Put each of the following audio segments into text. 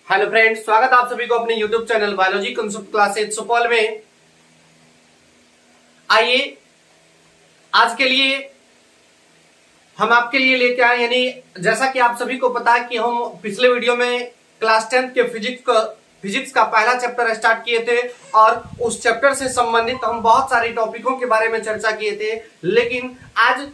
Hello friends, स्वागत आप सभी को अपने YouTube channel biology concept classes Supaul में। आइए आज के लिए हम आपके लिए लेके आए, यानी जैसा कि आप सभी को पता है कि हम पिछले वीडियो में क्लास 10th के फिजिक्स का पहला चैप्टर स्टार्ट किए थे और उस चैप्टर से संबंधित हम बहुत सारे टॉपिकों के बारे में चर्चा किए थे। लेकिन आज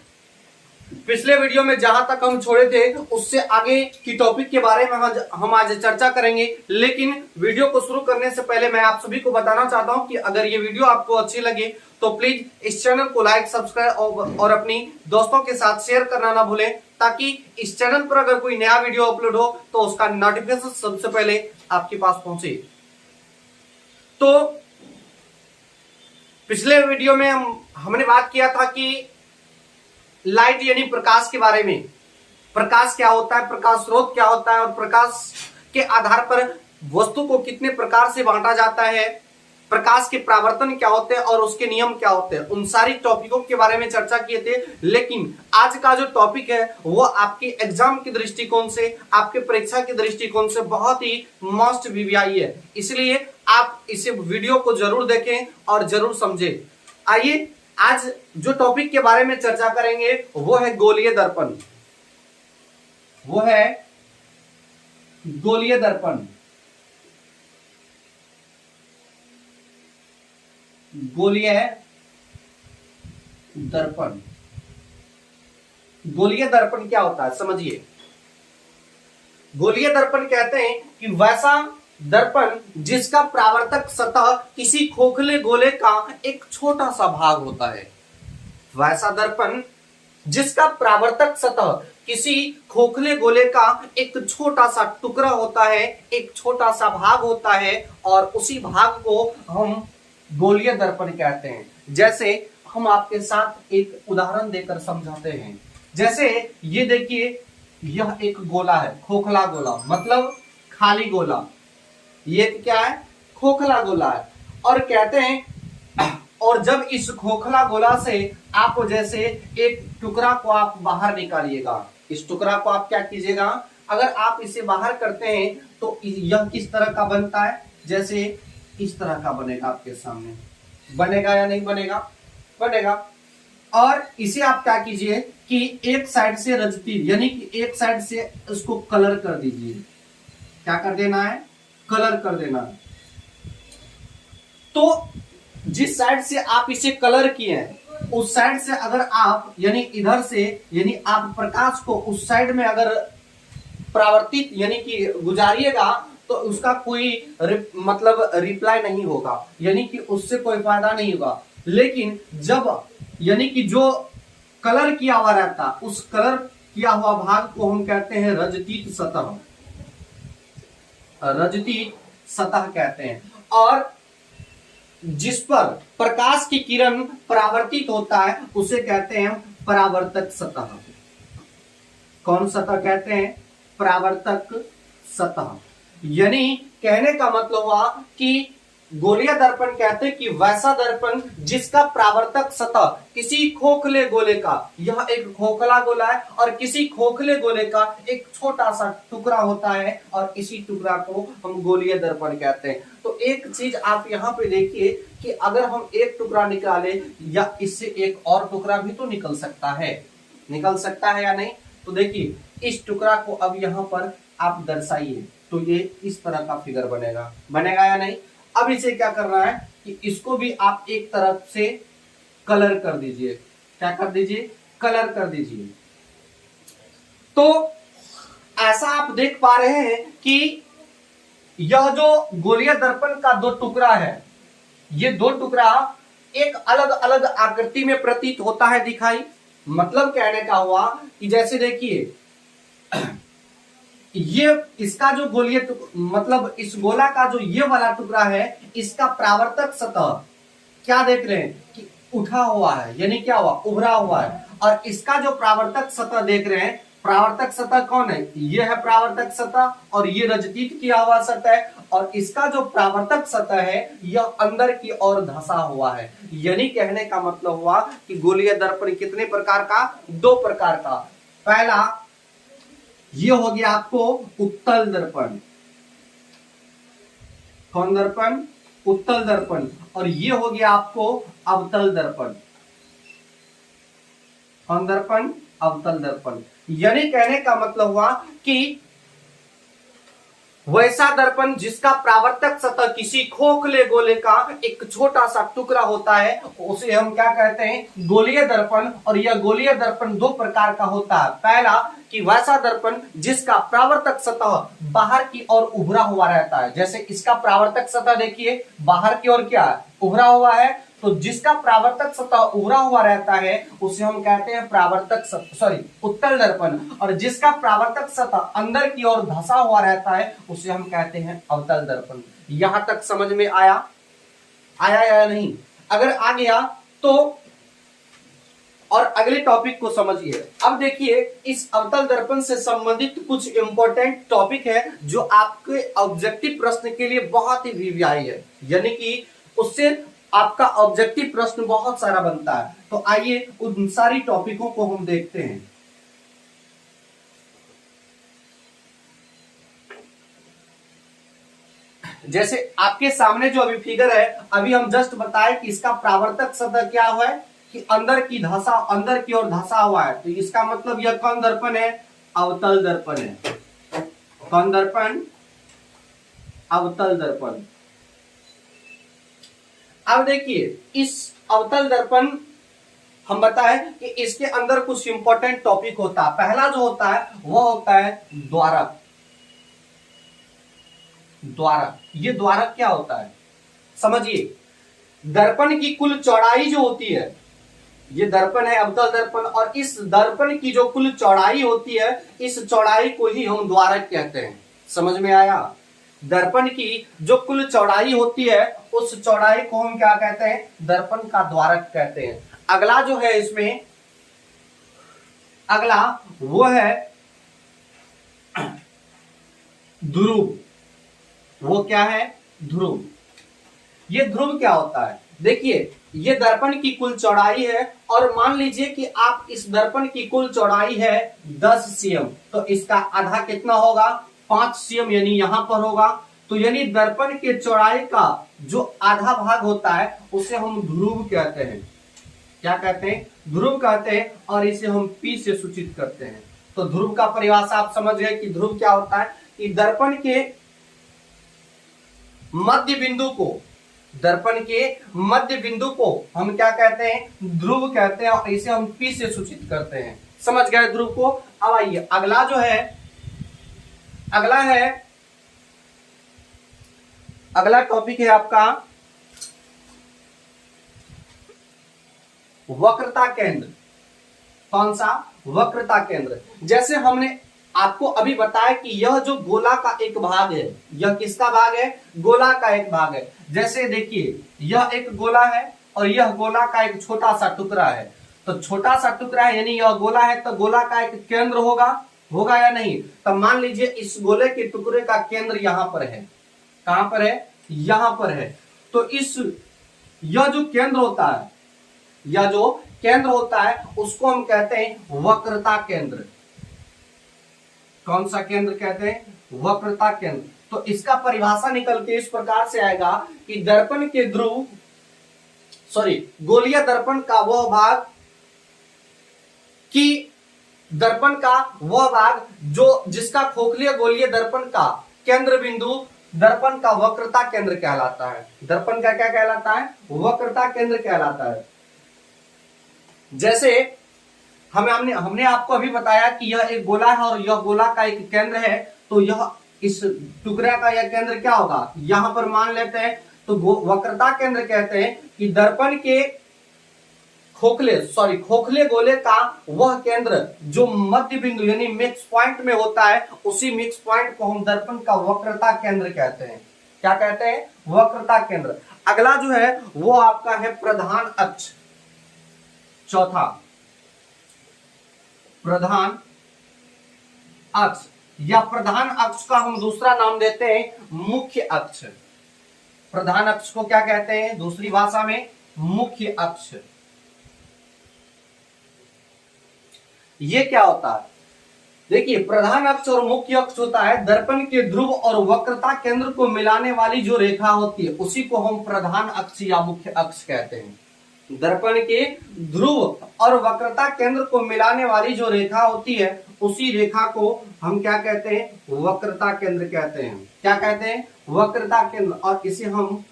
पिछले वीडियो में जहां तक हम छोड़े थे उससे आगे की टॉपिक के बारे में हम आज चर्चा करेंगे। लेकिन वीडियो को शुरू करने से पहले मैं आप सभी को बताना चाहता हूं कि अगर ये वीडियो आपको अच्छी लगे तो प्लीज इस चैनल को लाइक, सब्सक्राइब और अपनी दोस्तों के साथ शेयर करना ना भूलें, ताकि इस चैनल पर अगर कोई नया वीडियो अपलोड हो तो उसका नोटिफिकेशन सबसे पहले आपके पास पहुंचे। तो पिछले वीडियो में हमने बात किया था कि लाइट यानी प्रकाश के बारे में। प्रकाश क्या होता है, प्रकाश स्रोत क्या होता है और प्रकाश के आधार पर वस्तु को कितने प्रकार से बांटा जाता है, प्रकाश के परावर्तन क्या होते हैं और उसके नियम क्या होते हैं, उन सारी टॉपिकों के बारे में चर्चा किए थे। लेकिन आज का जो टॉपिक है वो आपके एग्जाम के दृष्टिकोण से, आपके परीक्षा के दृष्टिकोण से बहुत ही मस्ट वीवीआई है, इसलिए आप इसे वीडियो को जरूर देखें और जरूर समझें। आइए आज जो टॉपिक के बारे में चर्चा करेंगे वो है गोलीय दर्पण। वो है गोलीय दर्पण। गोलीय दर्पण। गोलीय दर्पण क्या होता है समझिए। गोलीय दर्पण कहते हैं कि वैसा दर्पण जिसका परावर्तक सतह किसी खोखले गोले का एक छोटा सा भाग होता है। वैसा दर्पण जिसका परावर्तक सतह किसी खोखले गोले का एक छोटा सा टुकड़ा होता है, एक छोटा सा भाग होता है और उसी भाग को हम गोलीय दर्पण कहते हैं। जैसे हम आपके साथ एक उदाहरण देकर समझाते हैं। जैसे ये देखिए, यह एक गोला है, खोखला गोला मतलब खाली गोला। ये क्या है? खोखला गोला है। और कहते हैं, और जब इस खोखला गोला से आप जैसे एक टुकड़ा को आप बाहर निकालिएगा, इस टुकड़ा को आप क्या कीजिएगा, अगर आप इसे बाहर करते हैं तो यह किस तरह का बनता है? जैसे इस तरह का बनेगा, आपके सामने बनेगा या नहीं बनेगा? बनेगा। और इसे आप क्या कीजिए कि एक साइड से रजती, यानी कि एक साइड से उसको कलर कर दीजिए। क्या कर देना है? कलर कर देना। तो जिस साइड से आप इसे कलर किए हैं उस साइड से अगर आप, यानी इधर से, यानी आप प्रकाश को उस साइड में अगर परावर्तित यानी कि गुजारिएगा तो उसका कोई मतलब रिप्लाई नहीं होगा, यानी कि उससे कोई फायदा नहीं होगा। लेकिन जब यानी कि जो कलर किया हुआ रहता, उस कलर किया हुआ भाग को हम कहते हैं रजतीत सतह। रजतीत सतह कहते हैं। और जिस पर प्रकाश की किरण परावर्तित होता है उसे कहते हैं परावर्तक सतह। कौन सतह कहते हैं? परावर्तक सतह। यानी कहने का मतलब हुआ कि गोलीय दर्पण कहते हैं कि वैसा दर्पण जिसका परावर्तक सतह किसी खोखले गोले का, यह एक खोखला गोला है और किसी खोखले गोले का एक छोटा सा टुकड़ा होता है और इसी टुकड़ा को हम गोलीय दर्पण कहते हैं। तो एक चीज आप यहाँ पे देखिए कि अगर हम एक टुकड़ा निकाले या इससे एक और टुकड़ा भी तो निकल सकता है। निकल सकता है या नहीं? तो देखिए, इस टुकड़ा को अब यहाँ पर आप दर्शाइए तो ये इस तरह का फिगर बनेगा। बनेगा या नहीं? अब इसे क्या करना है कि इसको भी आप एक तरफ से कलर कर दीजिए। क्या कर दीजिए? कलर कर दीजिए। तो ऐसा आप देख पा रहे हैं कि यह जो गोलीय दर्पण का दो टुकड़ा है, ये दो टुकड़ा एक अलग अलग आकृति में प्रतीत होता है दिखाई। मतलब कहने का हुआ कि जैसे देखिए, ये इसका जो गोलीय मतलब इस गोला का जो ये वाला टुकड़ा है, इसका परावर्तक सतह क्या देख रहे हैं कि उठा हुआ है, यानी क्या हुआ? उभरा हुआ है। और इसका जो परावर्तक सतह देख रहे हैं, परावर्तक सतह कौन है? ये है परावर्तक सतह और ये रजतीत किया हुआ सतह है। और इसका जो परावर्तक सतह है यह अंदर की ओर धंसा हुआ है। यानी कहने का मतलब हुआ कि गोलीय दर्पण कितने प्रकार का? दो प्रकार का। पहला ये हो गया आपको उत्तल दर्पण। कौन दर्पण? उत्तल दर्पण। और ये हो गया आपको अवतल दर्पण। कौन दर्पण? अवतल दर्पण। यानी कहने का मतलब हुआ कि वैसा दर्पण जिसका प्रावर्तक सतह किसी खोखले गोले का एक छोटा सा टुकड़ा होता है, उसे हम क्या कहते हैं? गोलीय दर्पण। और यह गोलीय दर्पण दो प्रकार का होता है। पहला कि वैसा दर्पण जिसका प्रावर्तक सतह बाहर की ओर उभरा हुआ रहता है, जैसे इसका प्रावर्तक सतह देखिए बाहर की ओर क्या है? उभरा हुआ है। तो जिसका प्रावर्तक सतह उभरा हुआ रहता है उसे हम कहते हैं प्रावर्तक सॉरी उत्तल दर्पण। और जिसका प्रावर्तक सतह अंदर की ओर धंसा हुआ रहता है उसे हम कहते हैं अवतल दर्पण। यहां तक समझ में आया? आया या नहीं? अगर आ गया तो और अगले टॉपिक को समझिए। अब देखिए इस अवतल दर्पण से संबंधित कुछ इंपॉर्टेंट टॉपिक है जो आपके ऑब्जेक्टिव प्रश्न के लिए बहुत ही वीवीआई है, यानी कि उससे आपका ऑब्जेक्टिव प्रश्न बहुत सारा बनता है। तो आइए उन सारी टॉपिकों को हम देखते हैं। जैसे आपके सामने जो अभी फिगर है, अभी हम जस्ट बताए कि इसका प्रावर्तक सतह क्या हुआ है कि अंदर की ओर धंसा हुआ है। तो इसका मतलब यह कौन दर्पण है? अवतल दर्पण है। कौन दर्पण? अवतल दर्पण। अब देखिए इस अवतल दर्पण हम बताए कि इसके अंदर कुछ इंपॉर्टेंट टॉपिक होता है। पहला जो होता है वह होता है द्वारक। द्वारक, ये द्वारक क्या होता है समझिए। दर्पण की कुल चौड़ाई जो होती है, ये दर्पण है अवतल दर्पण, और इस दर्पण की जो कुल चौड़ाई होती है इस चौड़ाई को ही हम द्वारक कहते हैं। समझ में आया? दर्पण की जो कुल चौड़ाई होती है उस चौड़ाई को हम क्या कहते हैं? दर्पण का द्वारक कहते हैं। अगला जो है इसमें, अगला वो है ध्रुव। वो क्या है? ध्रुव। ये ध्रुव क्या होता है? देखिए ये दर्पण की कुल चौड़ाई है और मान लीजिए कि आप इस दर्पण की कुल चौड़ाई है 10 cm, तो इसका आधा कितना होगा? 5 cm, यानी यहां पर होगा। तो यानी दर्पण के चौड़ाई का जो आधा भाग होता है उसे हम ध्रुव कहते हैं। क्या कहते हैं? ध्रुव कहते हैं। और इसे हम P से सूचित करते हैं। तो ध्रुव का परिभाषा आप समझ गए कि ध्रुव क्या होता है कि दर्पण के मध्य बिंदु को, दर्पण के मध्य बिंदु को हम क्या कहते हैं? ध्रुव कहते हैं। और इसे हम P से सूचित करते हैं। समझ गए ध्रुव को? अब आइए अगला जो है, अगला टॉपिक है आपका वक्रता केंद्र। कौन सा? वक्रता केंद्र। जैसे हमने आपको अभी बताया कि यह जो गोला का एक भाग है, यह किसका भाग है? गोला का एक भाग है। जैसे देखिए यह एक गोला है और यह गोला का एक छोटा सा टुकड़ा है। तो छोटा सा टुकड़ा है यानी यह गोला है, तो गोला का एक केंद्र होगा या नहीं? तो मान लीजिए इस गोले के टुकड़े का केंद्र यहां पर है। कहां पर है? यहां पर है। तो यह जो केंद्र होता है, यह जो केंद्र होता है उसको हम कहते हैं वक्रता केंद्र। कौन सा केंद्र कहते हैं? वक्रता केंद्र। तो इसका परिभाषा निकल के इस प्रकार से आएगा कि दर्पण के ध्रुव गोलीय दर्पण का वह भाग, कि दर्पण का वह भाग जो जिसका खोखलीय गोलीय दर्पण का केंद्र बिंदु दर्पण का वक्रता केंद्र कहलाता है। दर्पण का क्या कहलाता है? वक्रता केंद्र कहलाता है। जैसे हमने आपको अभी बताया कि यह एक गोला है और यह गोला का एक केंद्र है। तो यह इस टुकड़े का यह केंद्र क्या होगा? यहां पर मान लेते हैं। तो वक्रता केंद्र कहते हैं कि दर्पण के खोखले गोले का वह केंद्र जो मध्य बिंदु यानी मिक्स पॉइंट में होता है, उसी मिक्स पॉइंट को हम दर्पण का वक्रता केंद्र कहते हैं। क्या कहते हैं? वक्रता केंद्र। अगला जो है वो आपका है प्रधान अक्ष। चौथा प्रधान अक्ष, या प्रधान अक्ष का हम दूसरा नाम देते हैं मुख्य अक्ष। प्रधान अक्ष को क्या कहते हैं दूसरी भाषा में? मुख्य अक्ष। ये क्या होता है? देखिए प्रधान अक्ष और मुख्य अक्ष होता है दर्पण के ध्रुव और वक्रता केंद्र को मिलाने वाली जो रेखा होती है उसी को हम प्रधान अक्ष या मुख्य अक्ष कहते हैं। दर्पण के ध्रुव और वक्रता केंद्र को मिलाने वाली जो रेखा होती है उसी रेखा को हम क्या कहते हैं, वक्रता केंद्र कहते हैं। क्या कहते हैं, वक्रता केंद्र। और इसे हम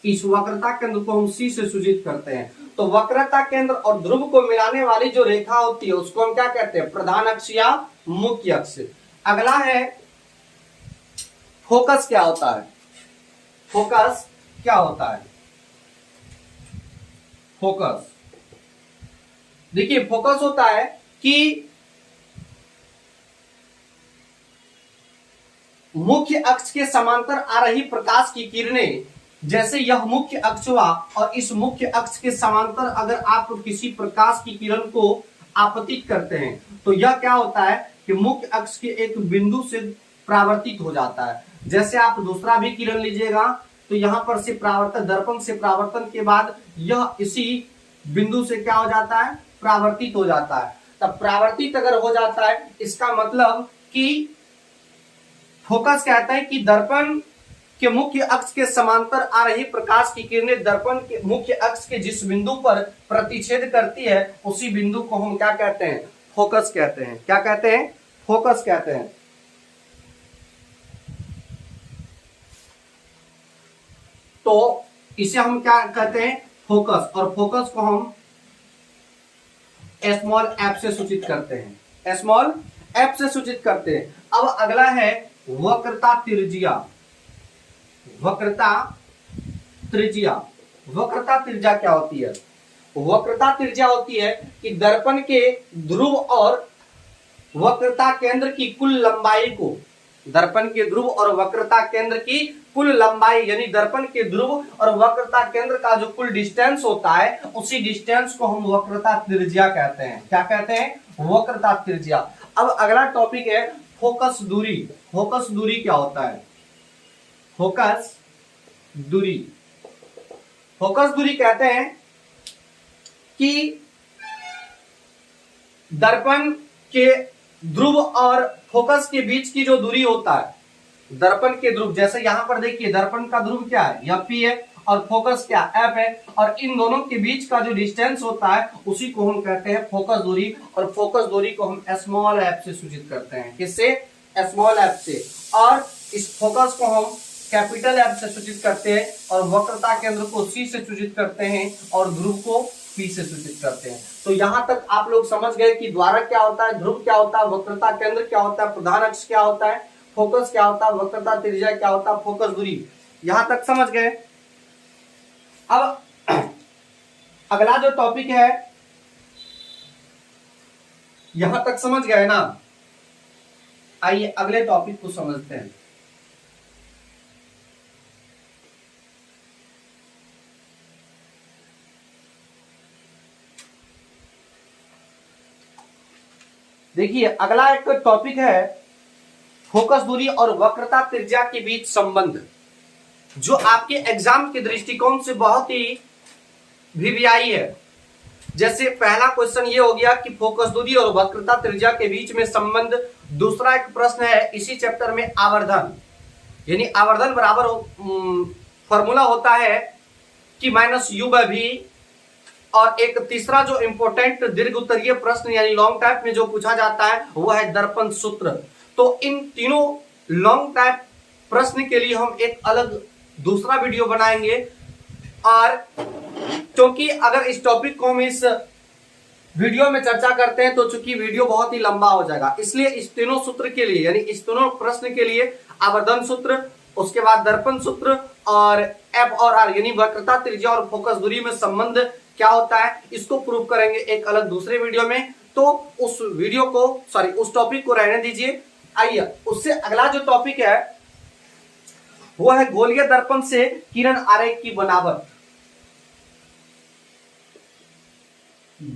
इस वक्रता केंद्र को हम सी से सूचित करते हैं। तो वक्रता केंद्र और ध्रुव को मिलाने वाली जो रेखा होती है उसको हम क्या कहते हैं, प्रधान अक्ष या मुख्य अक्ष। अगला है फोकस। क्या होता है फोकस? क्या होता है फोकस? देखिए फोकस होता है कि मुख्य अक्ष के समांतर आ रही प्रकाश की किरणें, जैसे यह मुख्य अक्ष हुआ और इस मुख्य अक्ष के समांतर अगर आप किसी प्रकाश की किरण को आपतित करते हैं तो यह क्या होता है कि मुख्य अक्ष के एक बिंदु से परावर्तित हो जाता है। जैसे आप दूसरा भी किरण लीजिएगा तो यहां पर से परावर्तन, दर्पण से परावर्तन के बाद यह इसी बिंदु से क्या हो जाता है, परावर्तित हो जाता है। तब परावर्तित अगर हो जाता है इसका मतलब कि फोकस कहता है कि दर्पण के मुख्य अक्ष के समांतर आ रही प्रकाश की किरणें दर्पण के मुख्य अक्ष के जिस बिंदु पर प्रतिच्छेद करती है उसी बिंदु को हम क्या कहते हैं, फोकस कहते हैं। क्या कहते हैं, फोकस कहते हैं। तो इसे हम क्या कहते हैं, फोकस। और फोकस को हम स्मॉल एफ से सूचित करते हैं, स्मॉल एफ से सूचित करते हैं। अब अगला है वक्रता त्रिज्या। वक्रता त्रिज्या, वक्रता त्रिज्या क्या होती है? वक्रता त्रिज्या होती है कि दर्पण के ध्रुव और वक्रता केंद्र की कुल लंबाई को, दर्पण के ध्रुव और वक्रता केंद्र की कुल लंबाई यानी दर्पण के ध्रुव और वक्रता केंद्र का जो कुल डिस्टेंस होता है उसी डिस्टेंस को हम वक्रता त्रिज्या कहते हैं। क्या कहते हैं, वक्रता त्रिज्या। अब अगला टॉपिक है फोकस दूरी। फोकस दूरी क्या होता है, फोकस दूरी। फोकस दूरी कहते हैं कि दर्पण के ध्रुव और फोकस के बीच की जो दूरी होता है, दर्पण के ध्रुव, जैसे यहां पर देखिए दर्पण का ध्रुव क्या है, यह P है और फोकस क्या, F है, और इन दोनों के बीच का जो डिस्टेंस होता है उसी को हम कहते हैं फोकस दूरी। और फोकस दूरी को हम स्मॉल एफ से सूचित करते हैं। किससे, स्मॉल एफ से। और इस फोकस को हम कैपिटल एफ से सूचित करते हैं और वक्रता केंद्र को सी से सूचित करते हैं और ध्रुव को पी से सूचित करते हैं। तो यहां तक आप लोग समझ गए कि द्वारक क्या होता है, ध्रुव क्या होता है, वक्रता केंद्र क्या होता है, प्रधान अक्ष क्या होता है, फोकस क्या होता है, वक्रता त्रिज्या क्या होता है, फोकस दूरी। यहां तक समझ गए। अब अगला जो टॉपिक है, यहां तक समझ गए ना, आइए अगले टॉपिक को समझते हैं। देखिए अगला एक टॉपिक है फोकस दूरी और वक्रता त्रिज्या के बीच संबंध, जो आपके एग्जाम के दृष्टिकोण से बहुत ही वीवीआई है। जैसे पहला क्वेश्चन ये हो गया कि फोकस दूरी और वक्रता त्रिज्या के बीच में संबंध। दूसरा एक प्रश्न है इसी चैप्टर में आवर्धन, यानी आवर्धन बराबर फॉर्मूला होता है कि माइनस यू बाय वी। और एक तीसरा जो इंपॉर्टेंट दीर्घ उत्तरीय प्रश्न यानी लॉन्ग टाइप में जो पूछा जाता है वो है दर्पण सूत्र। तो इन तीनों लॉन्ग टाइप प्रश्न के लिए हम एक अलग दूसरा वीडियो बनाएंगे। और क्योंकि अगर इस टॉपिक को हम इस वीडियो में चर्चा करते हैं तो चूंकि वीडियो बहुत ही लंबा हो जाएगा, इसलिए इस तीनों सूत्र के लिए यानी इस तीनों प्रश्न के लिए आवर्धन सूत्र, उसके बाद दर्पण सूत्र और एफ और आर यानी वक्रता त्रिज्या और फोकस दूरी में संबंध क्या होता है इसको प्रूव करेंगे एक अलग दूसरे वीडियो में। तो उस वीडियो को उस टॉपिक को रहने दीजिए। आइए उससे अगला जो टॉपिक है वो है गोलीय दर्पण से किरण आरेख की बनावट।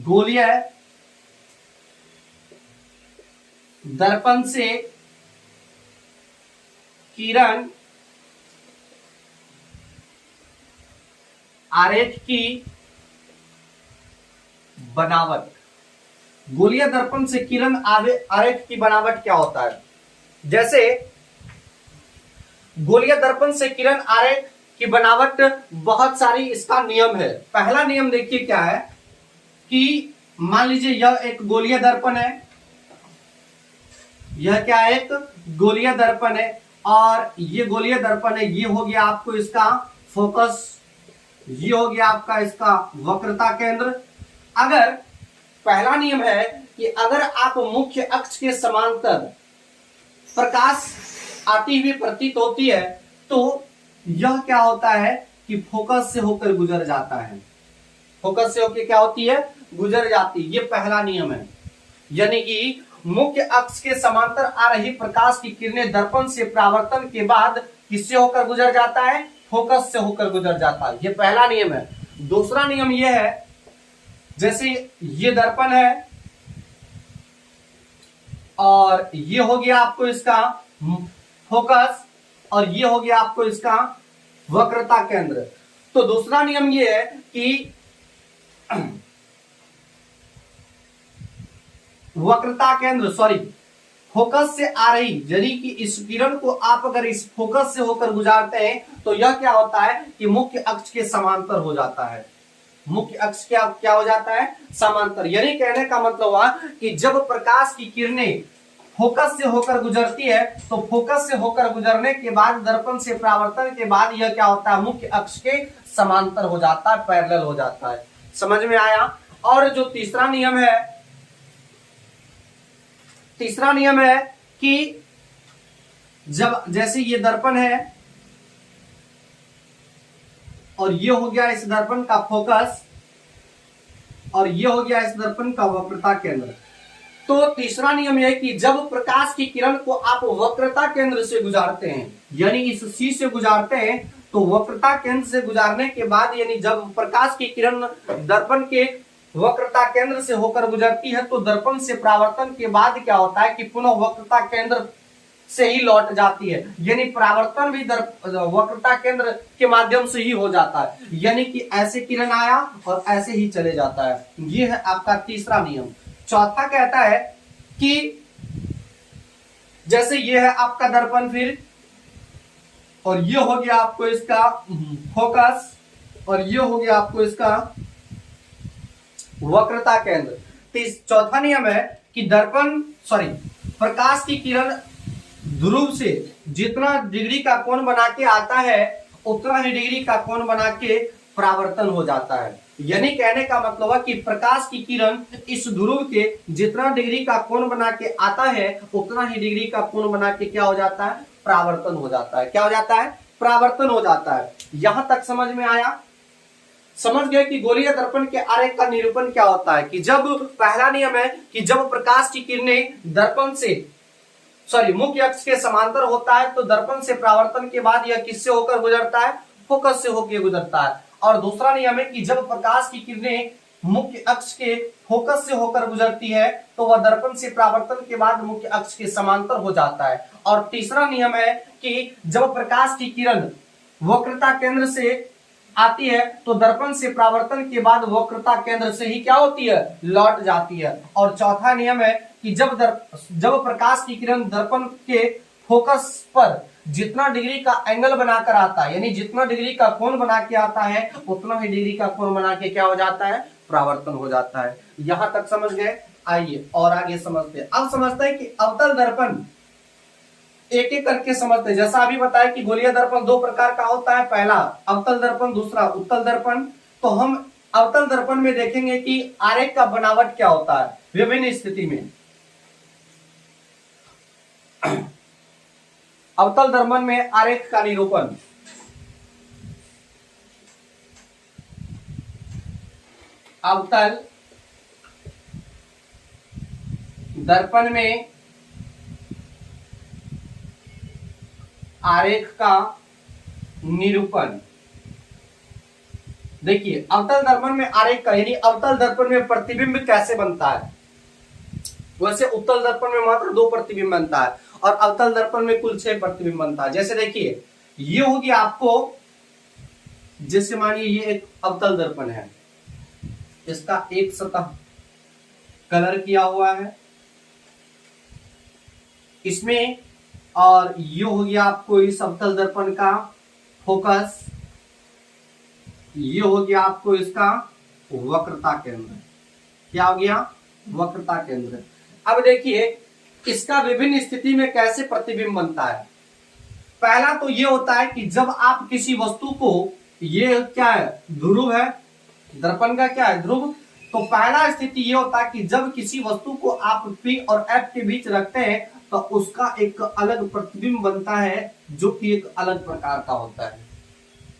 गोलीय दर्पण से किरण आरेख की बनावट। गोलीय दर्पण से किरण आरेख की बनावट क्या होता है। जैसे गोलीय दर्पण से किरण आरेख की बनावट बहुत सारी इसका नियम है। पहला नियम देखिए क्या है कि मान लीजिए यह एक गोलीय दर्पण है, यह क्या है, एक गोलीय दर्पण है, और ये गोलीय दर्पण है, ये हो गया आपको इसका फोकस, ये हो गया आपका इसका वक्रता केंद्र। अगर पहला नियम है कि अगर आप मुख्य अक्ष के समांतर प्रकाश आती हुई प्रतीत होती है तो यह क्या होता है कि फोकस से होकर गुजर जाता है, फोकस से होकर क्या होती है, गुजर जाती है। ये पहला नियम है, यानी कि मुख्य अक्ष के समांतर आ रही प्रकाश की किरणें दर्पण से परावर्तन के बाद किससे होकर गुजर जाता है, फोकस से होकर गुजर जाता है। ये पहला नियम है। दूसरा नियम यह है, जैसे ये दर्पण है और ये हो गया आपको इसका फोकस और ये हो गया आपको इसका वक्रता केंद्र। तो दूसरा नियम ये है कि वक्रता केंद्र फोकस से आ रही, यानी कि इस किरण को आप अगर इस फोकस से होकर गुजारते हैं तो यह क्या होता है कि मुख्य अक्ष के समांतर हो जाता है। मुख्य अक्ष क्या हो जाता है, समांतर। यानी कहने का मतलब हुआ कि जब प्रकाश की किरणें फोकस से होकर गुजरती है तो फोकस से होकर गुजरने के बाद दर्पण से परावर्तन के बाद यह क्या होता है, मुख्य अक्ष के समांतर हो जाता है, पैरेलल हो जाता है। समझ में आया। और जो तीसरा नियम है कि जब जैसे ये दर्पण है और ये हो गया इस दर्पण का फोकस और ये हो गया इस दर्पण का वक्रता केंद्र। तो तीसरा नियम यह है कि जब प्रकाश की किरण को आप वक्रता केंद्र से गुजारते हैं, यानी इस सी से गुजारते हैं, तो वक्रता केंद्र से गुजारने के बाद, यानी जब प्रकाश की किरण दर्पण के वक्रता केंद्र से होकर गुजरती है तो दर्पण से परावर्तन के बाद क्या होता है कि पुनः वक्रता केंद्र से ही लौट जाती है, यानी परावर्तन भी वक्रता केंद्र के माध्यम से ही हो जाता है, यानी कि ऐसे किरण आया और ऐसे ही चले जाता है। यह है आपका तीसरा नियम। चौथा कहता है कि जैसे ये है आपका दर्पण, फिर और ये हो गया आपको इसका फोकस और ये हो गया आपको इसका वक्रता केंद्र। चौथा नियम है कि प्रकाश की किरण ध्रुव से जितना डिग्री का कोण बना के आता है उतना ही डिग्री का कोण बना के परावर्तन हो जाता है। यानी कहने का मतलब है कि प्रकाश की किरण इस ध्रुव के जितना डिग्री का कोण बना के आता है उतना ही डिग्री का कोण बना के क्या हो जाता है, परावर्तन हो जाता है। क्या हो जाता है, परावर्तन हो जाता है। यहां तक समझ में आया। समझ गए कि गोलीय दर्पण के आरेख का निरूपण क्या होता है। कि जब पहला नियम है कि जब प्रकाश की किरणें दर्पण से मुख्य अक्ष के समांतर होता है तो दर्पण से परावर्तन के बाद यह किससे होकर गुजरता है, फोकस से होकर गुजरता है। और दूसरा नियम है कि जब प्रकाश की किरणें मुख्य अक्ष के फोकस से होकर गुजरती है तो वह दर्पण से परावर्तन के बाद मुख्य अक्ष के समांतर हो जाता है। और तीसरा नियम है कि जब प्रकाश की किरण वक्रता केंद्र से आती है तो दर्पण से परावर्तन के बाद वक्रता केंद्र से ही क्या होती है, लौट जाती है। और चौथा नियम है कि जब प्रकाश की किरण दर्पण के फोकस पर जितना डिग्री का एंगल बनाकर आता है, यानी जितना डिग्री का कोण बना के आता है उतना ही डिग्री का कोण बना के क्या हो जाता है, परावर्तन हो जाता है। यहां तक समझ गए। आइए और आगे समझते हैं। अब समझते हैं कि अवतल दर्पण एक एक करके समझते हैं। जैसा अभी बताया कि गोलीय दर्पण दो प्रकार का होता है, पहला अवतल दर्पण, दूसरा उत्तल दर्पण। तो हम अवतल दर्पण में देखेंगे कि आरेख का बनावट क्या होता है विभिन्न स्थिति में। अवतल दर्पण में आरेख का निरूपण। अवतल दर्पण में आरेख का निरूपण। देखिए अवतल दर्पण में आरेख का, यानी अवतल दर्पण में प्रतिबिंब कैसे बनता है। वैसे उत्तल दर्पण में मात्र 2 प्रतिबिंब बनता है और अवतल दर्पण में कुल 6 प्रतिबिंब बनता है। जैसे देखिए ये होगी आपको, जैसे मानिए ये एक अवतल दर्पण है, इसका एक सतह कलर किया हुआ है इसमें, और ये हो गया आपको इस अवतल दर्पण का फोकस, ये हो गया आपको इसका वक्रता केंद्र। क्या हो गया? वक्रता केंद्र। अब देखिए इसका विभिन्न स्थिति में कैसे प्रतिबिंब बनता है। पहला तो ये होता है कि जब आप किसी वस्तु को, ये क्या है? ध्रुव है, दर्पण का क्या है? ध्रुव। तो पहला स्थिति ये होता है कि जब किसी वस्तु को आप P और F के बीच रखते हैं तो उसका एक अलग प्रतिबिंब बनता है जो कि एक अलग प्रकार का होता है,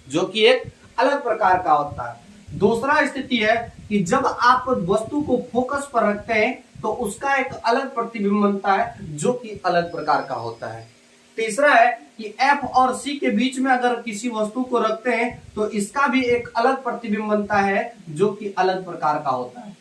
जो कि एक अलग प्रकार का होता है। दूसरा स्थिति है कि जब आप वस्तु को फोकस पर रखते हैं तो उसका एक अलग प्रतिबिंब बनता है जो कि अलग प्रकार का होता है। तीसरा है कि F और C के बीच में अगर किसी वस्तु को रखते हैं तो इसका भी एक अलग प्रतिबिंब बनता है जो कि अलग प्रकार का होता है।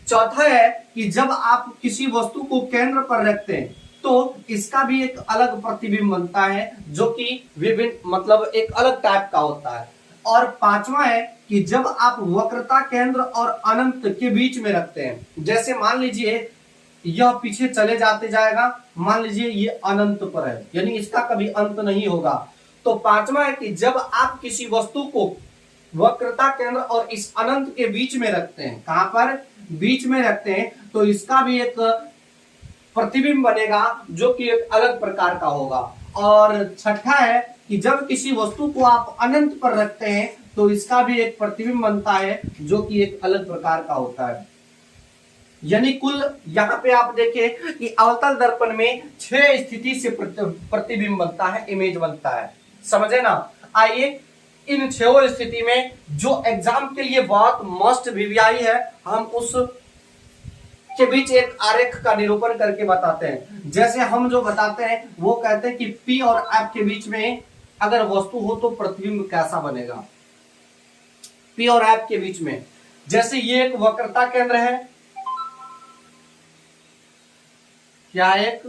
चौथा है कि जब आप किसी वस्तु को केंद्र पर रखते हैं तो इसका भी एक अलग प्रतिबिंब बनता है जो कि विभिन्न, मतलब एक अलग टाइप का होता है। और पांचवा है कि जब आप वक्रता केंद्र और अनंत के बीच में रखते हैं, जैसे मान लीजिए यह पीछे चले जाते जाएगा, मान लीजिए ये अनंत पर है, यानी इसका कभी अंत नहीं होगा। तो पांचवा है कि जब आप किसी वस्तु को वक्रता केंद्र और इस अनंत के बीच में रखते हैं, कहां पर? बीच में रखते हैं, तो इसका भी एक प्रतिबिंब बनेगा जो कि एक अलग प्रकार का होगा। और छठा है कि जब किसी वस्तु को आप अनंत पर रखते हैं तो इसका भी एक प्रतिबिंब बनता है जो कि एक अलग प्रकार का होता है। यानी कुल यहाँ पे आप देखें कि अवतल दर्पण में 6 स्थिति से प्रतिबिंब बनता है, इमेज बनता है। समझे ना? आइए इन 6 स्थिति में जो एग्जाम के लिए बहुत मस्ट वीवीआई है, हम उस के बीच एक आरेख का निरूपण करके बताते हैं। जैसे हम जो बताते हैं वो कहते हैं कि P और F के बीच में अगर वस्तु हो तो प्रतिबिंब कैसा बनेगा। P और F के बीच में, जैसे ये एक वक्रता केंद्र है, क्या एक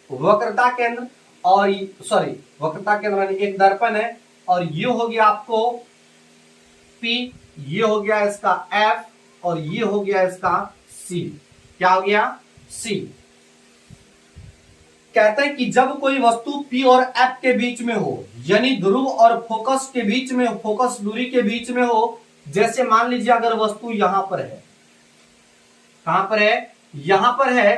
वक्रता केंद्र, और सॉरी वक्रता केंद्र एक दर्पण है, और ये हो गया आपको P, ये हो गया इसका F, और ये हो गया इसका C। क्या हो गया? C। कहते हैं कि जब कोई वस्तु P और F के बीच में हो, यानी ध्रुव और फोकस के बीच में, फोकस दूरी के बीच में हो, जैसे मान लीजिए अगर वस्तु यहां पर है, कहां पर है? यहां पर है,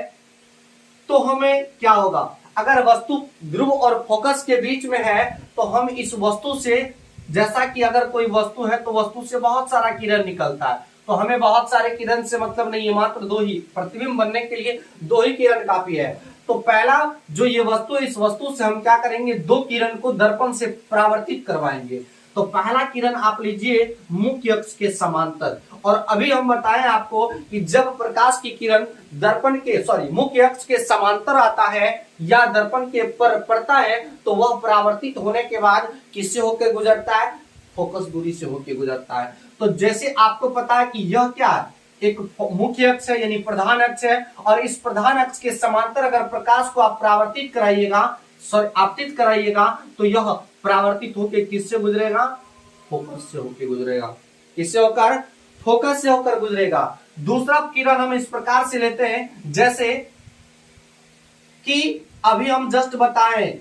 तो हमें क्या होगा? अगर वस्तु ध्रुव और फोकस के बीच में है तो हम इस वस्तु से, जैसा कि अगर कोई वस्तु है तो वस्तु से बहुत सारा किरण निकलता है, तो हमें बहुत सारे किरण से मतलब नहीं है, मात्र 2 ही प्रतिबिंब बनने के लिए 2 ही किरण काफी है। तो पहला जो ये वस्तु है, इस वस्तु से हम क्या करेंगे? 2 किरण को दर्पण से परावर्तित करवाएंगे। तो पहला किरण आप लीजिए मुख्य अक्ष के समांतर, और अभी हम बताएं आपको कि जब प्रकाश की किरण दर्पण के मुख्य अक्ष के समांतर आता है या दर्पण के पर पड़ता है तो वह परावर्तित होने के बाद किससे होकर गुजरता है? फोकस दूरी से होकर गुजरता है। तो जैसे आपको पता है कि यह क्या है? एक मुख्य अक्ष है, यानी प्रधान अक्ष है, और इस प्रधान अक्ष के समांतर अगर प्रकाश को आप परावर्तित कराइएगा, आपतित कराइएगा, तो यह परावर्तित होकर किससे गुजरेगा? फोकस से होकर गुजरेगा। किससे होकर? फोकस से होकर गुजरेगा। दूसरा किरण हम इस प्रकार से लेते हैं, जैसे कि अभी हम जस्ट बताएं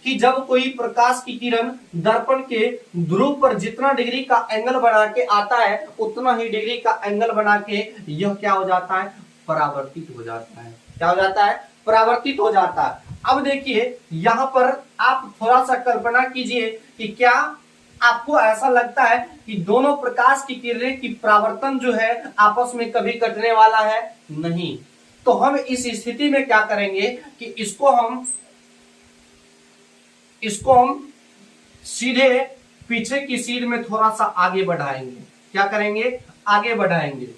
कि जब कोई प्रकाश की किरण दर्पण के ध्रुव पर जितना डिग्री का एंगल बना के आता है उतना ही डिग्री का एंगल बना के यह क्या हो जाता है? परावर्तित हो जाता है। क्या हो जाता है? परावर्तित हो जाता है। अब देखिए यहां पर आप थोड़ा सा कल्पना कीजिए कि क्या आपको ऐसा लगता है कि दोनों प्रकाश की किरणें की परावर्तन जो है आपस में कभी कटने वाला है? नहीं। तो हम इस स्थिति में क्या करेंगे कि इसको हम सीधे पीछे की सीध में थोड़ा सा आगे बढ़ाएंगे। क्या करेंगे? आगे बढ़ाएंगे।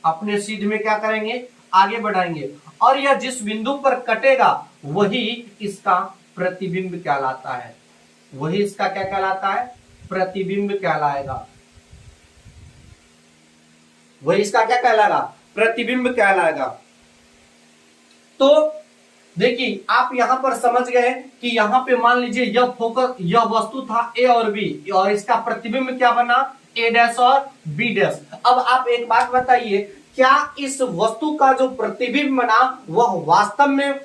अपने सीध में क्या करेंगे? आगे बढ़ाएंगे, और यह जिस बिंदु पर कटेगा वही इसका प्रतिबिंब कहलाता है। वही इसका क्या कहलाता है? प्रतिबिंब कहलाएगा। वही इसका क्या कहलाएगा? प्रतिबिंब कहलाएगा। तो देखिए आप यहां पर समझ गए कि यहां पे मान लीजिए यह फोकस, यह वस्तु था ए और बी, और इसका प्रतिबिंब क्या बना? ए डैश और बी डैश। अब आप एक बात बताइए, क्या इस वस्तु का जो प्रतिबिंब बना वह वास्तव में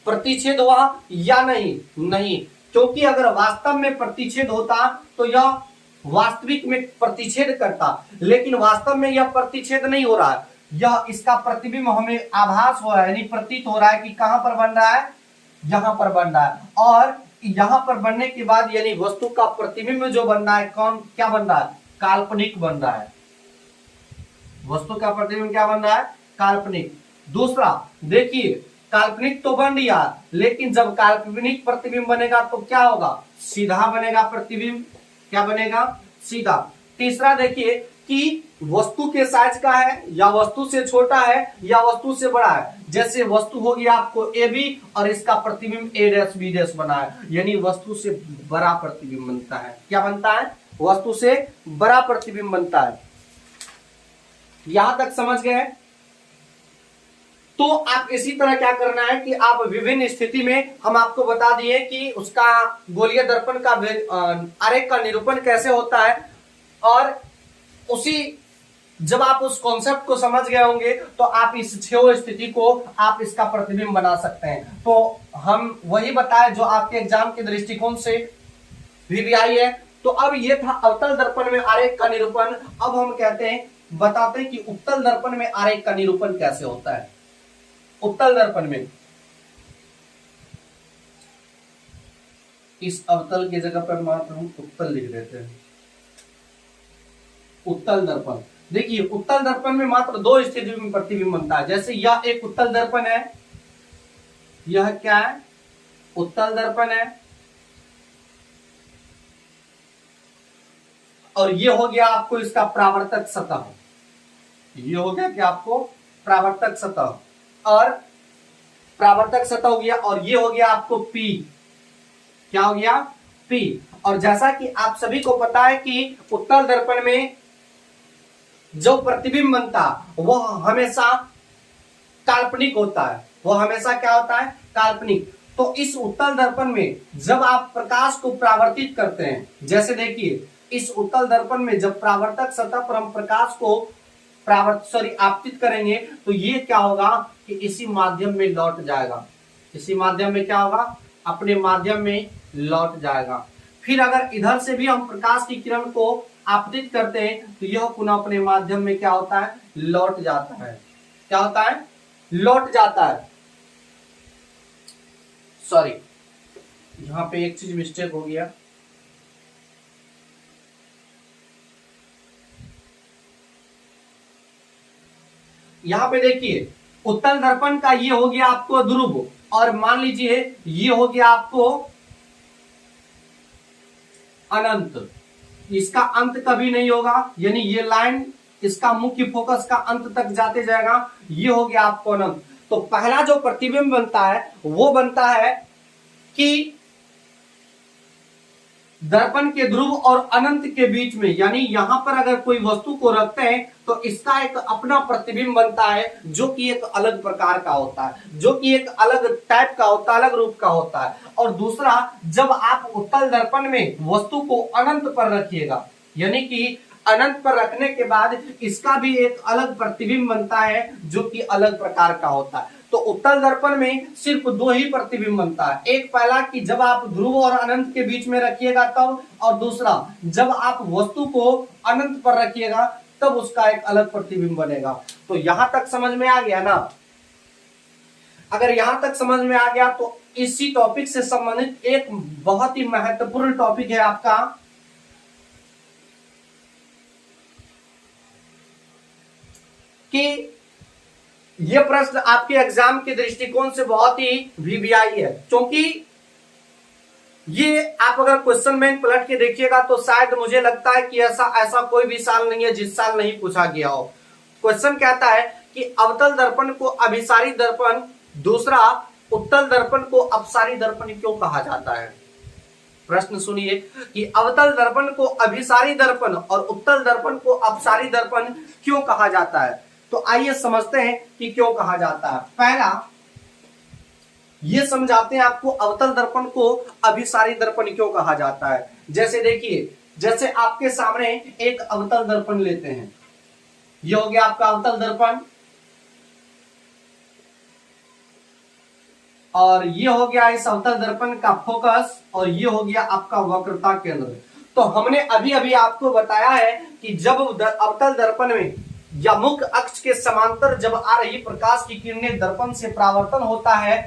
प्रतिच्छेद हुआ या नहीं? नहीं, क्योंकि अगर वास्तव में प्रतिच्छेद होता तो यह वास्तविक में प्रतिच्छेद करता, लेकिन वास्तव में यह प्रतिच्छेद नहीं हो रहा है। यह इसका प्रतिबिंब हमें आभास हो रहा है, यानी प्रतीत हो रहा है कि कहां पर बन रहा है, यहां पर बन रहा है। और यहां पर बनने के बाद यानी वस्तु का प्रतिबिंब जो बन रहा है, कौन क्या बन रहा है? काल्पनिक बन रहा है। वस्तु का प्रतिबिंब क्या बन रहा है? काल्पनिक। दूसरा देखिए, काल्पनिक तो बन गया, लेकिन जब काल्पनिक प्रतिबिंब बनेगा तो क्या होगा? सीधा बनेगा प्रतिबिंब। क्या बनेगा? सीधा। तीसरा देखिए कि वस्तु के साइज का है, या वस्तु से छोटा है, या वस्तु से बड़ा है। जैसे वस्तु होगी आपको ए बी और इसका प्रतिबिंब ए डैश बी डैश बना है, यानी वस्तु से बड़ा प्रतिबिंब बनता है। क्या बनता है? वस्तु से बड़ा प्रतिबिंब बनता है। यहां तक समझ गए? तो आप इसी तरह क्या करना है कि आप विभिन्न स्थिति में हम आपको बता दिए कि उसका गोलीय दर्पण का आरेख का निरूपण कैसे होता है, और उसी जब आप उस कॉन्सेप्ट को समझ गए होंगे तो आप इस 6 स्थिति को आप इसका प्रतिबिंब बना सकते हैं। तो हम वही बताए जो आपके एग्जाम के दृष्टिकोण से वीवीआई है। तो अब ये था अवतल दर्पण में आरेख का निरूपण। अब हम बताते हैं कि उत्तल दर्पण में आरेख का निरूपण कैसे होता है। उत्तल दर्पण में इस अवतल की जगह पर मात्र हम उत्तल लिख देते हैं। उत्तल दर्पण देखिए, उत्तल दर्पण में मात्र 2 स्थिति में प्रतिबिंब बनता है। जैसे यह एक उत्तल दर्पण है, यह क्या है? उत्तल दर्पण है। और ये हो गया आपको इसका परावर्तक सतह। ये हो गया कि आपको परावर्तक सतह, और परावर्तक सतह हो गया, और ये हो गया आपको पी। क्या हो गया? पी। और जैसा कि आप सभी को पता है कि उत्तल दर्पण में जो प्रतिबिंब बनता वह हमेशा काल्पनिक होता है। वह हमेशा क्या होता है? काल्पनिक। तो इस उत्तल दर्पण में जब आप प्रकाश को परावर्तित करते हैं, जैसे देखिए इस उत्तल दर्पण में जब परावर्तक सतह पर हम प्रकाश को आपतित करेंगे तो ये क्या होगा कि इसी माध्यम में लौट जाएगा। इसी माध्यम में क्या होगा? अपने माध्यम में लौट जाएगा। फिर अगर इधर से भी हम प्रकाश की किरण को आपतित करते हैं तो यह पुनः अपने माध्यम में क्या होता है? लौट जाता है। क्या होता है? लौट जाता है। सॉरी, यहां पे एक चीज मिस्टेक हो गया। यहां पे देखिए, उत्तल दर्पण का ये हो गया आपको ध्रुव, और मान लीजिए ये हो गया आपको अनंत। इसका अंत कभी नहीं होगा, यानी ये लाइन इसका मुख्य फोकस का अंत तक जाते जाएगा। ये हो गया आपको अनंत। तो पहला जो प्रतिबिंब बनता है वो बनता है कि दर्पण के ध्रुव और अनंत के बीच में, यानी यहां पर अगर कोई वस्तु को रखते हैं तो इसका एक अपना प्रतिबिंब बनता है जो कि एक अलग प्रकार का होता है, जो कि एक अलग टाइप का होता है, अलग रूप का होता है। और दूसरा, जब आप उत्तल दर्पण में वस्तु को अनंत पर रखिएगा, यानी कि अनंत पर रखने के बाद इसका भी एक अलग प्रतिबिंब बनता है जो कि अलग प्रकार का होता है। तो उत्तल दर्पण में सिर्फ 2 ही प्रतिबिंब बनता है। एक पहला कि जब आप ध्रुव और अनंत के बीच में रखिएगा तब, और दूसरा जब आप वस्तु को अनंत पर रखिएगा तब उसका एक अलग प्रतिबिंब बनेगा। तो यहां तक समझ में आ गया ना? अगर यहां तक समझ में आ गया तो इसी टॉपिक से संबंधित एक बहुत ही महत्वपूर्ण टॉपिक है आपका कि यह प्रश्न आपके एग्जाम के दृष्टिकोण से बहुत ही वीवीआई है, क्योंकि ये आप अगर क्वेश्चन बैंक पलट के देखिएगा तो शायद मुझे लगता है कि ऐसा कोई भी साल नहीं है जिस साल नहीं पूछा गया हो। क्वेश्चन कहता है कि अवतल दर्पण को अभिसारी दर्पण, दूसरा उत्तल दर्पण को अपसारी दर्पण क्यों कहा जाता है? प्रश्न सुनिए कि अवतल दर्पण को अभिसारी दर्पण और उत्तल दर्पण को अपसारी दर्पण क्यों कहा जाता है। तो आइए समझते हैं कि क्यों कहा जाता है। पहला ये समझाते हैं आपको अवतल दर्पण को अभिसारी दर्पण क्यों कहा जाता है। जैसे देखिए, जैसे आपके सामने एक अवतल दर्पण लेते हैं, ये हो गया आपका अवतल दर्पण, और ये हो गया इस अवतल दर्पण का फोकस, और ये हो गया आपका वक्रता केंद्र। तो हमने अभी अभी आपको बताया है कि जब अवतल दर्पण में या मुख्य अक्ष के समांतर जब आ रही प्रकाश की किरणें दर्पण से परावर्तन होता है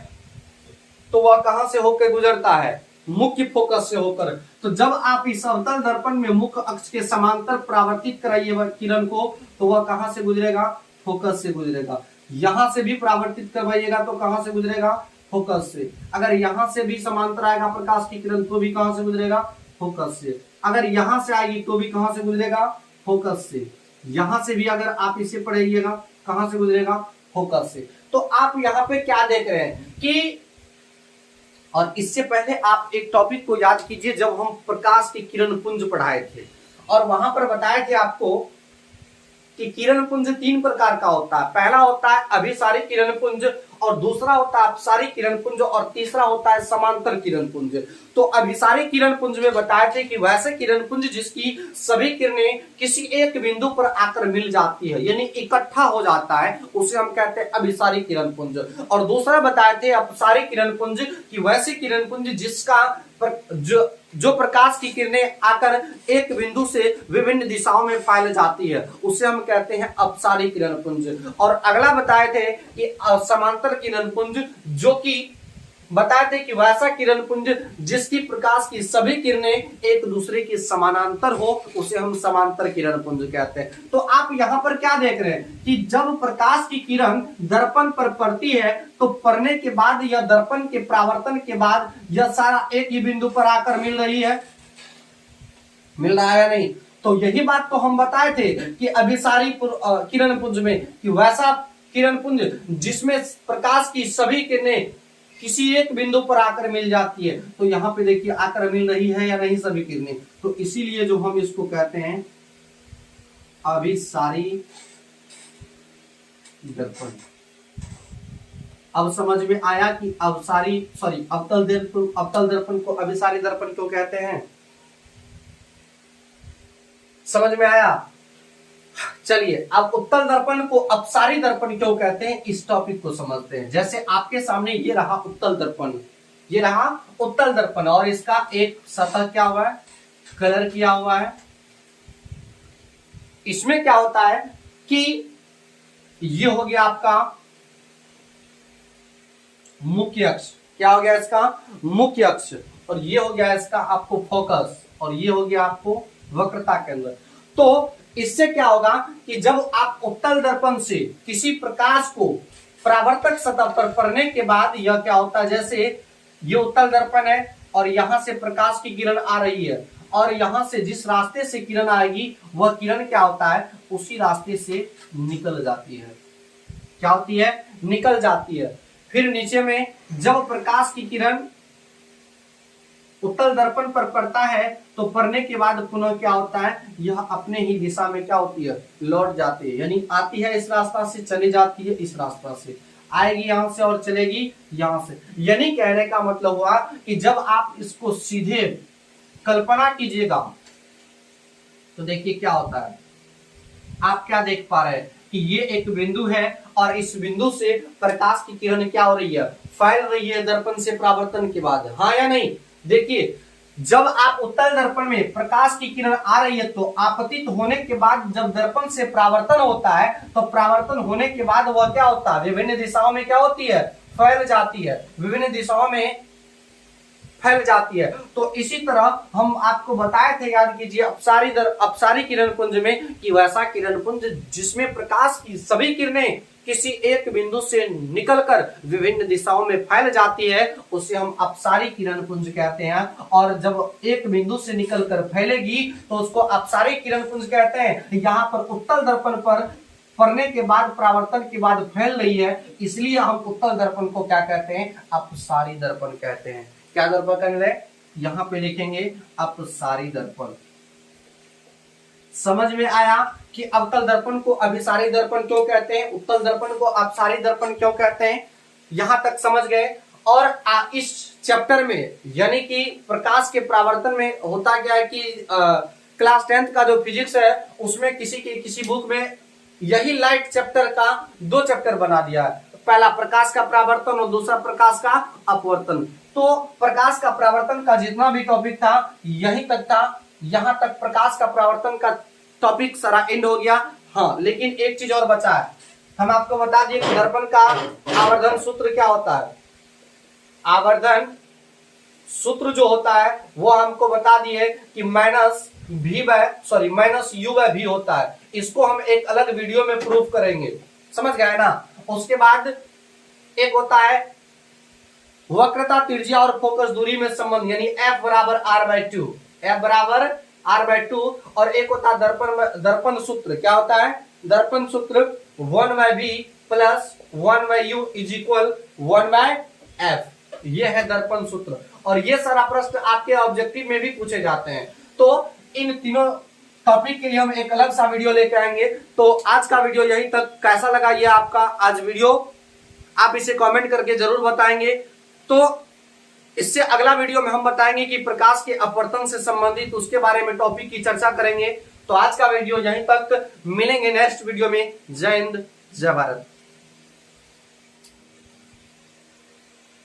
तो वह कहां से होकर गुजरता है, मुख्य फोकस से होकर। तो जब आप इस अवतल दर्पण में मुख्य अक्ष के समांतर परावर्तित कराइए किरण को तो वह कहां से गुजरेगा, फोकस से गुजरेगा। यहां से भी परावर्तित करवाइएगा तो कहां से गुजरेगा, फोकस से। अगर यहां से भी समांतर आएगा प्रकाश की किरण तो भी कहां से गुजरेगा, फोकस से। अगर यहां से आएगी तो भी कहां से गुजरेगा, फोकस से। यहां से भी अगर आप इसे पढ़ेगा कहां से गुजरेगा, फोकस से। तो आप यहां पे क्या देख रहे हैं कि, और इससे पहले आप एक टॉपिक को याद कीजिए जब हम प्रकाश की किरण पुंज पढ़ाए थे और वहां पर बताए थे आपको कि किरण पुंज 3 प्रकार का होता है। पहला होता है अभिसारी किरण पुंज, और दूसरा होता है अपसारी किरण पुंज, और तीसरा होता है समांतर किरण पुंज। तो अभिसारी किरण पुंज में बताए थे कि वैसे किरण पुंज जिसकी सभी किरणें किसी एक बिंदु पर आकर मिल जाती है, यानी इकट्ठा हो जाता है, उसे हम कहते हैं अभिसारी किरण पुंज। और दूसरा बताए थे अपसारी किरण पुंज कि वैसी किरण पुंज जिसका जो प्रकाश की किरणें आकर एक बिंदु से विभिन्न दिशाओं में फैल जाती है उसे हम कहते हैं अपसारी किरण पुंज। और अगला बताए थे कि समांतर किरण पुंज, जो कि बताए थे कि वैसा किरण पुंज जिसकी प्रकाश की सभी किरणें एक दूसरे के समानांतर हो उसे हम समांतर किरण पुंज कहते हैं। तो आप यहां पर क्या देख रहे हैं कि जब प्रकाश की किरण दर्पण पर पड़ती है तो पड़ने के बाद या दर्पण के परावर्तन के बाद यह सारा एक ही बिंदु पर आकर मिल रही है, मिल रहा है या नहीं। तो यही बात तो हम बताए थे कि अभिसारी किरण पुंज में कि वैसा किरण पुंज जिसमें प्रकाश की सभी किरणें किसी एक बिंदु पर आकर मिल जाती है। तो यहां पे देखिए आकर मिल रही है या नहीं सभी किरणें, तो इसीलिए जो हम इसको कहते हैं अभिसारी दर्पण। अब समझ में आया कि अवतल दर्पण को अभिसारी दर्पण क्यों कहते हैं, समझ में आया। चलिए अब उत्तल दर्पण को अपसारी दर्पण क्यों कहते हैं इस टॉपिक को समझते हैं। जैसे आपके सामने ये रहा उत्तल दर्पण, ये रहा उत्तल दर्पण, और इसका एक सतह क्या हुआ है, कलर किया हुआ है। इसमें क्या होता है कि ये हो गया आपका मुख्य अक्ष, क्या हो गया इसका मुख्य अक्ष, और ये हो गया इसका आपको फोकस, और ये हो गया आपको वक्रता केंद्र। तो इससे क्या होगा कि जब आप उत्तल दर्पण से किसी प्रकाश को परावर्तक सतह पर पड़ने के बाद यह क्या होता है, जैसे ये उत्तल दर्पण है और यहां से प्रकाश की किरण आ रही है और यहां से जिस रास्ते से किरण आएगी वह किरण क्या होता है, उसी रास्ते से निकल जाती है। क्या होती है, निकल जाती है। फिर नीचे में जब प्रकाश की किरण उत्तल दर्पण पर पड़ता है तो पड़ने के बाद पुनः क्या होता है, यह अपने ही दिशा में क्या होती है, लौट जाती है। यानी आती है इस रास्ता से, चली जाती है इस रास्ता से, आएगी यहां से और चलेगी यहां से। यानी कहने का मतलब हुआ कि जब आप इसको सीधे कल्पना कीजिएगा तो देखिए क्या होता है, आप क्या देख पा रहे हैं कि ये एक बिंदु है और इस बिंदु से प्रकाश की किरण क्या हो रही है, फैल रही है दर्पण से परावर्तन के बाद, हाँ या नहीं। देखिए जब आप उत्तल दर्पण में प्रकाश की किरण आ रही है तो आपतित होने के बाद जब दर्पण से परावर्तन होता है तो परावर्तन होने के बाद वह क्या होता है, विभिन्न दिशाओं में क्या होती है, फैल जाती है, विभिन्न दिशाओं में फैल जाती है। तो इसी तरह हम आपको बताए थे, याद कीजिए अपसारी किरण पुंज में कि वैसा किरण पुंज जिसमें प्रकाश की सभी किरणें किसी एक बिंदु से निकलकर विभिन्न दिशाओं में फैल जाती है उसे हम अपसारी किरण पुंज कहते हैं। और जब एक बिंदु से निकलकर फैलेगी तो उसको अपसारी किरण पुंज कहते हैं। यहाँ पर उत्तल दर्पण पर पड़ने के बाद परावर्तन के बाद फैल रही है, इसलिए हम उत्तल दर्पण को क्या कहते हैं, अपसारी दर्पण कहते हैं। क्या दर्पण कहेंगे, यहाँ पे लिखेंगे अपसारी दर्पण। समझ में आया कि अवतल दर्पण को अभिसारी दर्पण क्यों कहते हैं, उत्तल दर्पण को अपसारी दर्पण क्यों कहते हैं, यहां तक समझ गए। और इस चैप्टर में यानी कि प्रकाश के परावर्तन में होता क्या है कि क्लास 10th का जो फिजिक्स है उसमें किसी बुक में यही लाइट चैप्टर का 2 चैप्टर बना दिया है, पहला प्रकाश का परावर्तन और दूसरा प्रकाश का अपवर्तन। तो प्रकाश का परावर्तन का जितना भी टॉपिक था यहीं तक था, यहां तक प्रकाश का परावर्तन का टॉपिक सारा एंड हो गया। हाँ, लेकिन एक चीज और बचा है, हम आपको बता दिए कि दर्पण का आवर्धन सूत्र क्या होता है। आवर्धन सूत्र जो होता है वो हमको बता दिए कि माइनस यू बाय वी होता है। इसको हम एक अलग वीडियो में प्रूफ करेंगे, समझ गए ना। उसके बाद एक होता है वक्रता, त्रिज्या और फोकस दूरी में संबंध, यानी F बराबर R/2, और एक होता है दर्पण सूत्र। क्या होता है दर्पण सूत्र? 1/v plus 1/u is equal 1/f। ये है दर्पण सूत्र, और ये सारा प्रश्न आपके ऑब्जेक्टिव में भी पूछे जाते हैं। तो इन तीनों टॉपिक के लिए हम एक अलग सा वीडियो लेके आएंगे। तो आज का वीडियो यहीं तक। कैसा लगा ये आपका आज वीडियो, आप इसे कमेंट करके जरूर बताएंगे। तो इससे अगला वीडियो में हम बताएंगे कि प्रकाश के अपवर्तन से संबंधित उसके बारे में टॉपिक की चर्चा करेंगे। तो आज का वीडियो यहीं तक, मिलेंगे नेक्स्ट वीडियो में। जय हिंद, जय भारत।